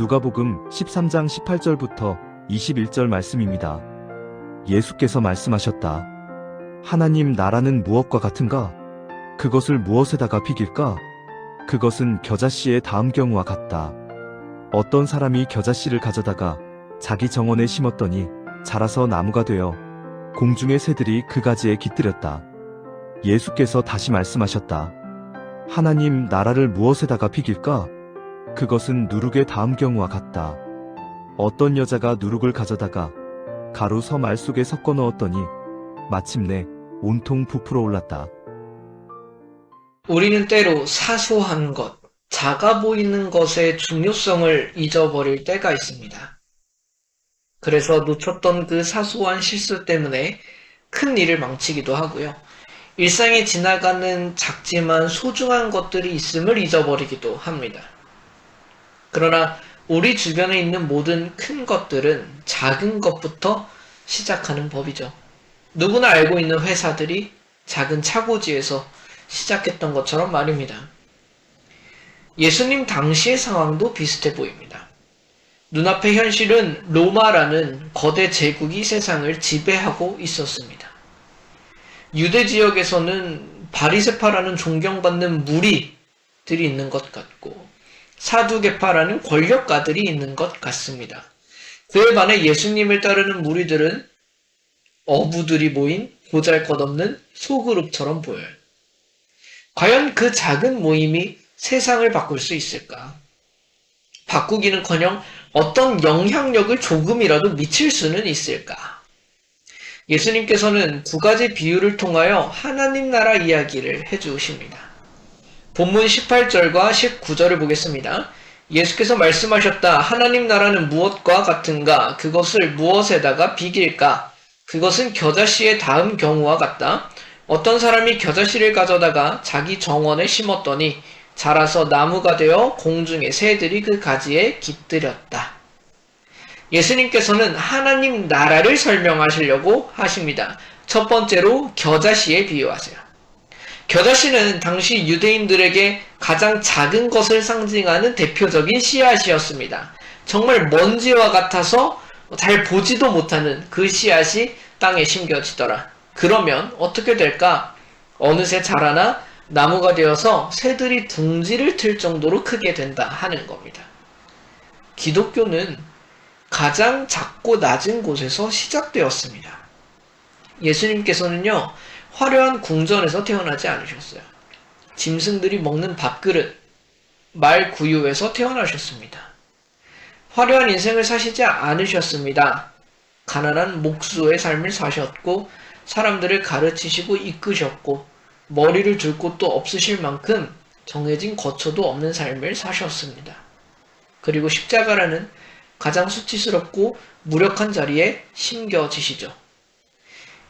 누가복음 13장 18절부터 21절 말씀입니다. 예수께서 말씀하셨다. 하나님 나라는 무엇과 같은가? 그것을 무엇에다가 비길까? 그것은 겨자씨의 다음 경우와 같다. 어떤 사람이 겨자씨를 가져다가 자기 정원에 심었더니 자라서 나무가 되어 공중의 새들이 그 가지에 깃들였다. 예수께서 다시 말씀하셨다. 하나님 나라를 무엇에다가 비길까? 그것은 누룩의 다음 경우와 같다. 어떤 여자가 누룩을 가져다가 가루 섬알 속에 섞어 넣었더니 마침내 온통 부풀어 올랐다. 우리는 때로 사소한 것, 작아 보이는 것의 중요성을 잊어버릴 때가 있습니다. 그래서 놓쳤던 그 사소한 실수 때문에 큰 일을 망치기도 하고요. 일상에 지나가는 작지만 소중한 것들이 있음을 잊어버리기도 합니다. 그러나 우리 주변에 있는 모든 큰 것들은 작은 것부터 시작하는 법이죠. 누구나 알고 있는 회사들이 작은 차고지에서 시작했던 것처럼 말입니다. 예수님 당시의 상황도 비슷해 보입니다. 눈앞의 현실은 로마라는 거대 제국이 세상을 지배하고 있었습니다. 유대 지역에서는 바리새파라는 존경받는 무리들이 있는 것 같고 사두개파라는 권력가들이 있는 것 같습니다. 그에 반해 예수님을 따르는 무리들은 어부들이 모인 보잘것없는 소그룹처럼 보여요. 과연 그 작은 모임이 세상을 바꿀 수 있을까? 바꾸기는커녕 어떤 영향력을 조금이라도 미칠 수는 있을까? 예수님께서는 두 가지 비유를 통하여 하나님 나라 이야기를 해주십니다. 본문 18절과 19절을 보겠습니다. 예수께서 말씀하셨다. 하나님 나라는 무엇과 같은가? 그것을 무엇에다가 비길까? 그것은 겨자씨의 다음 경우와 같다. 어떤 사람이 겨자씨를 가져다가 자기 정원에 심었더니 자라서 나무가 되어 공중의 새들이 그 가지에 깃들였다. 예수님께서는 하나님 나라를 설명하시려고 하십니다. 첫 번째로 겨자씨에 비유하세요. 겨자씨는 당시 유대인들에게 가장 작은 것을 상징하는 대표적인 씨앗이었습니다. 정말 먼지와 같아서 잘 보지도 못하는 그 씨앗이 땅에 심겨지더라. 그러면 어떻게 될까? 어느새 자라나 나무가 되어서 새들이 둥지를 틀 정도로 크게 된다 하는 겁니다. 기독교는 가장 작고 낮은 곳에서 시작되었습니다. 예수님께서는요, 화려한 궁전에서 태어나지 않으셨어요. 짐승들이 먹는 밥그릇, 말 구유에서 태어나셨습니다. 화려한 인생을 사시지 않으셨습니다. 가난한 목수의 삶을 사셨고 사람들을 가르치시고 이끄셨고 머리를 둘 곳도 없으실 만큼 정해진 거처도 없는 삶을 사셨습니다. 그리고 십자가라는 가장 수치스럽고 무력한 자리에 심겨지시죠.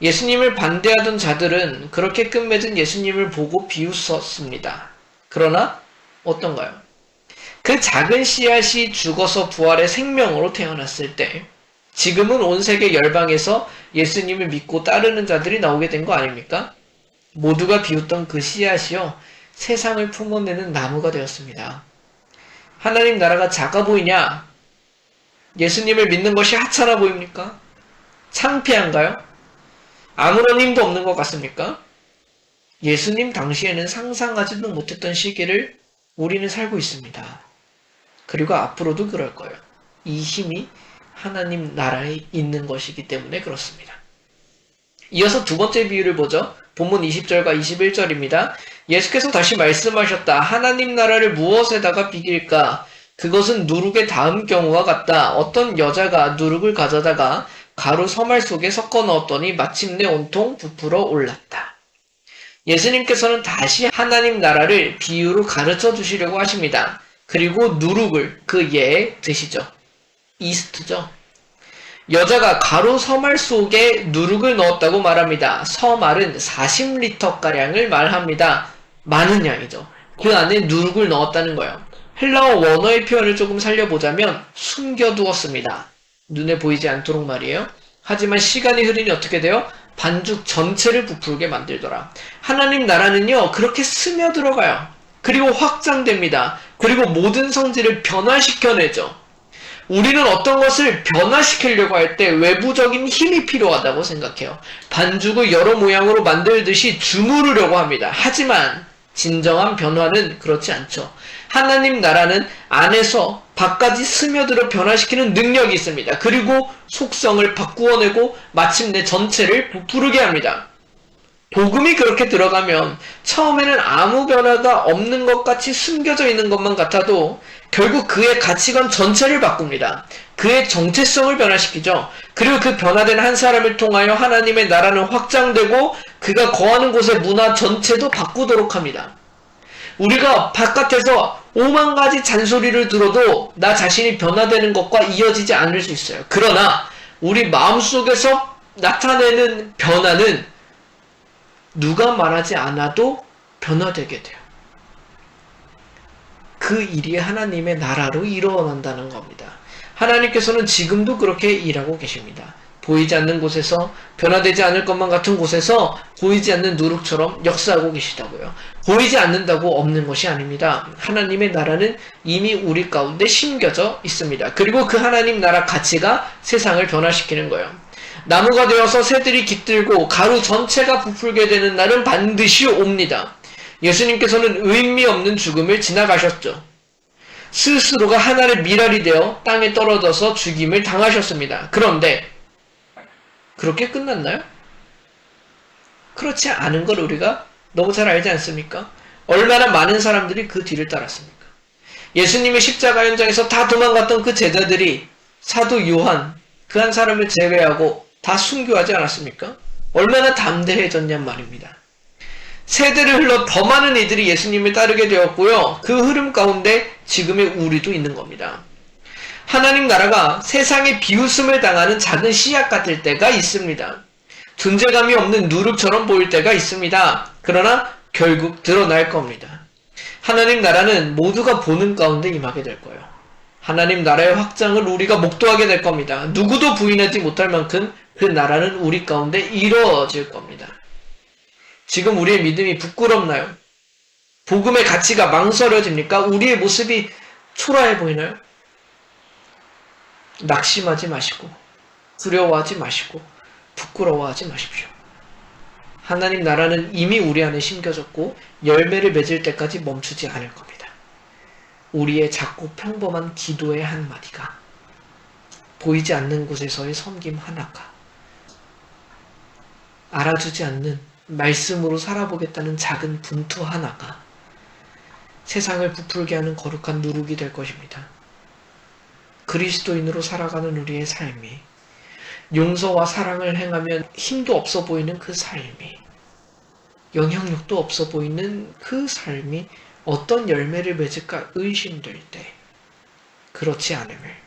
예수님을 반대하던 자들은 그렇게 끝맺은 예수님을 보고 비웃었습니다. 그러나 어떤가요? 그 작은 씨앗이 죽어서 부활의 생명으로 태어났을 때 지금은 온 세계 열방에서 예수님을 믿고 따르는 자들이 나오게 된 거 아닙니까? 모두가 비웃던 그 씨앗이요, 세상을 품어내는 나무가 되었습니다. 하나님 나라가 작아 보이냐? 예수님을 믿는 것이 하찮아 보입니까? 창피한가요? 아무런 힘도 없는 것 같습니까? 예수님 당시에는 상상하지도 못했던 시기를 우리는 살고 있습니다. 그리고 앞으로도 그럴 거예요. 이 힘이 하나님 나라에 있는 것이기 때문에 그렇습니다. 이어서 두 번째 비유를 보죠. 본문 20절과 21절입니다. 예수께서 다시 말씀하셨다. 하나님 나라를 무엇에다가 비길까? 그것은 누룩의 다음 경우와 같다. 어떤 여자가 누룩을 가져다가 가루 서말 속에 섞어 넣었더니 마침내 온통 부풀어 올랐다. 예수님께서는 다시 하나님 나라를 비유로 가르쳐 주시려고 하십니다. 그리고 누룩을 그 예에 드시죠. 이스트죠. 여자가 가루 서말 속에 누룩을 넣었다고 말합니다. 서말은 40리터가량을 말합니다. 많은 양이죠. 그 안에 누룩을 넣었다는 거예요. 헬라어 원어의 표현을 조금 살려보자면 숨겨두었습니다. 눈에 보이지 않도록 말이에요. 하지만 시간이 흐르니 어떻게 돼요? 반죽 전체를 부풀게 만들더라. 하나님 나라는요, 그렇게 스며들어가요. 그리고 확장됩니다. 그리고 모든 성질을 변화시켜내죠. 우리는 어떤 것을 변화시키려고 할 때 외부적인 힘이 필요하다고 생각해요. 반죽을 여러 모양으로 만들듯이 주무르려고 합니다. 하지만 진정한 변화는 그렇지 않죠. 하나님 나라는 안에서 밖까지 스며들어 변화시키는 능력이 있습니다. 그리고 속성을 바꾸어내고 마침내 전체를 부풀게 합니다. 복음이 그렇게 들어가면 처음에는 아무 변화가 없는 것 같이 숨겨져 있는 것만 같아도 결국 그의 가치관 전체를 바꿉니다. 그의 정체성을 변화시키죠. 그리고 그 변화된 한 사람을 통하여 하나님의 나라는 확장되고 그가 거하는 곳의 문화 전체도 바꾸도록 합니다. 우리가 바깥에서 5만 가지 잔소리를 들어도 나 자신이 변화되는 것과 이어지지 않을 수 있어요. 그러나 우리 마음속에서 나타내는 변화는 누가 말하지 않아도 변화되게 돼요. 그 일이 하나님의 나라로 일어난다는 겁니다. 하나님께서는 지금도 그렇게 일하고 계십니다. 보이지 않는 곳에서, 변화되지 않을 것만 같은 곳에서 보이지 않는 누룩처럼 역사하고 계시다고요. 보이지 않는다고 없는 것이 아닙니다. 하나님의 나라는 이미 우리 가운데 심겨져 있습니다. 그리고 그 하나님 나라 가치가 세상을 변화시키는 거예요. 나무가 되어서 새들이 깃들고 가루 전체가 부풀게 되는 날은 반드시 옵니다. 예수님께서는 의미 없는 죽음을 지나가셨죠. 스스로가 하나의 미랄이 되어 땅에 떨어져서 죽임을 당하셨습니다. 그런데 그렇게 끝났나요? 그렇지 않은 걸 우리가 너무 잘 알지 않습니까? 얼마나 많은 사람들이 그 뒤를 따랐습니까? 예수님의 십자가 현장에서 다 도망갔던 그 제자들이 사도 요한, 그 한 사람을 제외하고 다 순교하지 않았습니까? 얼마나 담대해졌냔 말입니다. 세대를 흘러 더 많은 이들이 예수님을 따르게 되었고요. 그 흐름 가운데 지금의 우리도 있는 겁니다. 하나님 나라가 세상에 비웃음을 당하는 작은 씨앗 같을 때가 있습니다. 존재감이 없는 누룩처럼 보일 때가 있습니다. 그러나 결국 드러날 겁니다. 하나님 나라는 모두가 보는 가운데 임하게 될 거예요. 하나님 나라의 확장을 우리가 목도하게 될 겁니다. 누구도 부인하지 못할 만큼 그 나라는 우리 가운데 이루어질 겁니다. 지금 우리의 믿음이 부끄럽나요? 복음의 가치가 망설여집니까? 우리의 모습이 초라해 보이나요? 낙심하지 마시고, 두려워하지 마시고, 부끄러워하지 마십시오. 하나님 나라는 이미 우리 안에 심겨졌고 열매를 맺을 때까지 멈추지 않을 겁니다. 우리의 작고 평범한 기도의 한마디가, 보이지 않는 곳에서의 섬김 하나가, 알아주지 않는 말씀으로 살아보겠다는 작은 분투 하나가 세상을 부풀게 하는 거룩한 누룩이 될 것입니다. 그리스도인으로 살아가는 우리의 삶이, 용서와 사랑을 행하면 힘도 없어 보이는 그 삶이, 영향력도 없어 보이는 그 삶이 어떤 열매를 맺을까 의심될 때, 그렇지 않음을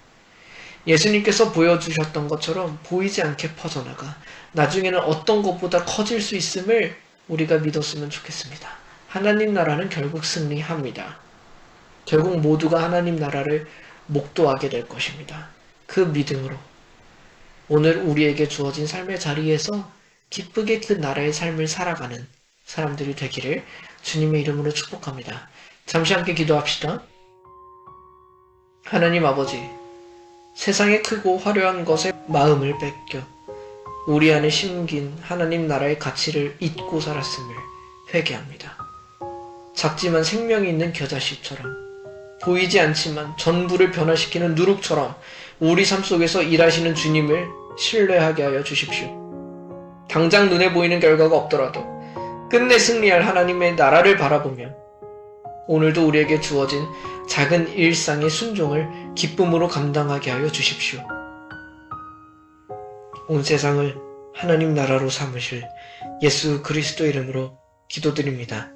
예수님께서 보여주셨던 것처럼 보이지 않게 퍼져나가 나중에는 어떤 것보다 커질 수 있음을 우리가 믿었으면 좋겠습니다. 하나님 나라는 결국 승리합니다. 결국 모두가 하나님 나라를 목도하게 될 것입니다. 그 믿음으로 오늘 우리에게 주어진 삶의 자리에서 기쁘게 그 나라의 삶을 살아가는 사람들이 되기를 주님의 이름으로 축복합니다. 잠시 함께 기도합시다. 하나님 아버지, 세상의 크고 화려한 것에 마음을 뺏겨 우리 안에 심긴 하나님 나라의 가치를 잊고 살았음을 회개합니다. 작지만 생명이 있는 겨자씨처럼, 보이지 않지만 전부를 변화시키는 누룩처럼 우리 삶 속에서 일하시는 주님을 신뢰하게 하여 주십시오. 당장 눈에 보이는 결과가 없더라도 끝내 승리할 하나님의 나라를 바라보며 오늘도 우리에게 주어진 작은 일상의 순종을 기쁨으로 감당하게 하여 주십시오. 온 세상을 하나님 나라로 삼으실 예수 그리스도 이름으로 기도드립니다.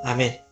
아멘.